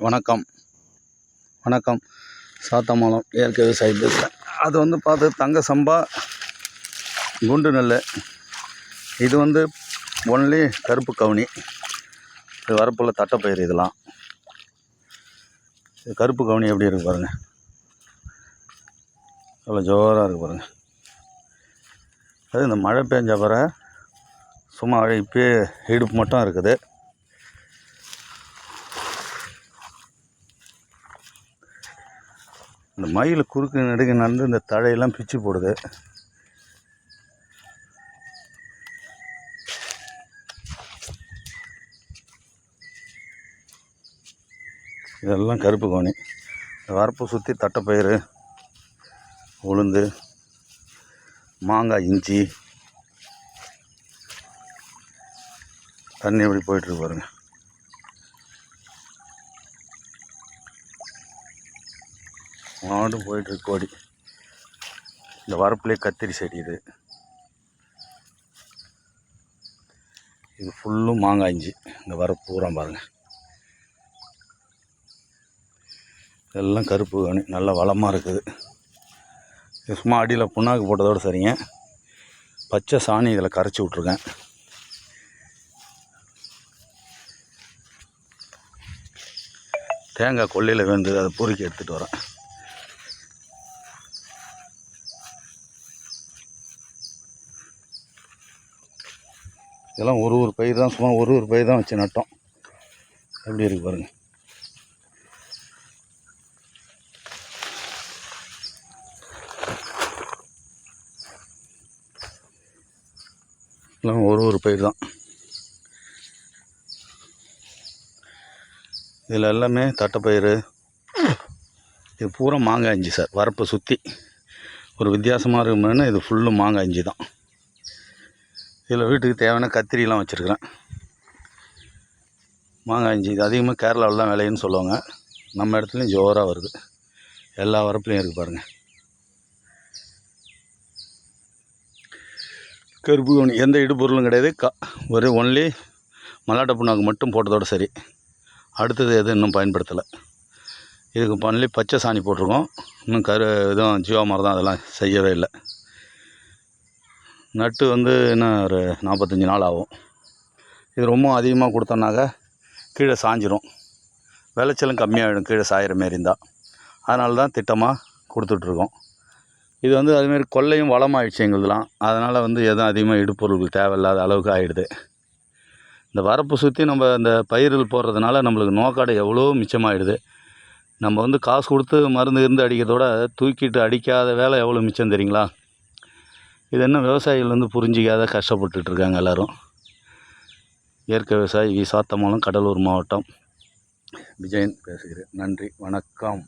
வணக்கம் வணக்கம். சாத்தமலம் இயற்கை விவசாயி பேசுகிறேன். அது வந்து பார்த்து தங்க சம்பா குண்டு நெல். இது வந்து ஒன்லி கருப்பு கவுனி. இது வரப்புள்ள தட்டைப்பயிர். இதெல்லாம் இது கருப்பு கவுனி எப்படி இருக்குது பாருங்கள். அவ்வளோ ஜோராக இருக்குது பாருங்கள். அது இந்த மழை பெஞ்ச பிறகு சும்மா இப்போயே இடுப்பு மட்டும் இருக்குது. இந்த மயில் குறுக்கு நெடுக்க நடந்து இந்த தழையெல்லாம் பிச்சு போடுது. இதெல்லாம் கருப்பு கவுனி. வரப்பு சுற்றி தட்டைப்பயிறு, உளுந்து, மாங்காய், இஞ்சி, தண்ணி எப்படி போயிட்டுருக்கு பாருங்கள். மாடு போயிட்டுருக்கு கோடி. இந்த வரப்புலேயே கத்திரி செடி. இது ஃபுல்லும் மாங்காய், இஞ்சி. இந்த வரப்பு பூரா பாருங்கள். இதெல்லாம் கருப்பு கவுனி. நல்ல வளமாக இருக்குது. இது சும்மா அடியில் புண்ணாக்கு போட்டதோடு சரிங்க. பச்சை சாணி இதில் கரைச்சி விட்ருக்கேன். தேங்காய் கொல்லையில் வேண்டு அதை பொறுக்கி எடுத்துகிட்டு வரேன். இதெல்லாம் ஒரு பயிர் தான், சும்மா ஒரு பயிர் தான் வச்சு நட்டோம். எப்படி இருக்குது பாருங்கள். எல்லாம் ஒரு பயிர் தான். இதில் எல்லாமே தட்டைப்பயிறு. இது பூரா மாங்காய் இஞ்சி சார். வரப்பை சுற்றி ஒரு வித்தியாசமாக இருக்குன்னு இது ஃபுல்லும் மாங்காய் இஞ்சி தான். இதில் வீட்டுக்கு தேவையான கத்திரிலாம் வச்சுருக்கிறேன். மாங்காய் இஞ்சி இது அதிகமாக கேரளாவில் தான் விளையுன்னு சொல்லுவாங்க. நம்ம இடத்துலையும் ஜோராக வருது. எல்லா வரப்புலையும் இருக்குது பாருங்கள். கருப்பு கவுனி. எந்த இடுபொருளும் கிடையாது. ஒரு ஒன்லி மல்லாட்டை புண்ணாக்கு மட்டும் போட்டதோடு சரி. அடுத்தது எதுவும் இன்னும் பயன்படுத்தலை. இதுக்கு ஒன்லி பச்சை சாணி போட்டிருக்கோம். இன்னும் இதுவும் ஜீவாமரம் தான். அதெல்லாம் செய்யவே இல்லை. நட்டு வந்து இன்னும் ஒரு 45 நாள் ஆகும். இது ரொம்ப அதிகமாக கொடுத்தோன்னாக்கா கீழே சாஞ்சிரும். விளைச்சலும் கம்மியாகிடும் கீழே சாயிற மாரி இருந்தால். அதனால தான் திட்டமாக கொடுத்துட்ருக்கோம். இது வந்து அதுமாரி கொல்லையும் வளமாகிடுச்சு எங்களுதுலாம். அதனால் வந்து எதுவும் அதிகமாக இடுப்பொருள்கள் தேவையில்லாத அளவுக்கு ஆகிடுது. இந்த வரப்பு சுற்றி நம்ம இந்த பயிர்கள் போடுறதுனால நம்மளுக்கு நோக்காடை எவ்வளோ மிச்சமாகிடுது. நம்ம வந்து காசு கொடுத்து மருந்து இருந்து அடிக்கிறதோட தூக்கிட்டு அடிக்காத வேலை எவ்வளோ மிச்சம் தெரியுங்களா. இது என்ன விவசாயிகள் வந்து புரிஞ்சிக்காத கஷ்டப்பட்டுட்ருக்காங்க எல்லோரும். இயற்கை விவசாயி சாத்தமலம், கடலூர் மாவட்டம். விஜயன் பேசுகிறேன். நன்றி, வணக்கம்.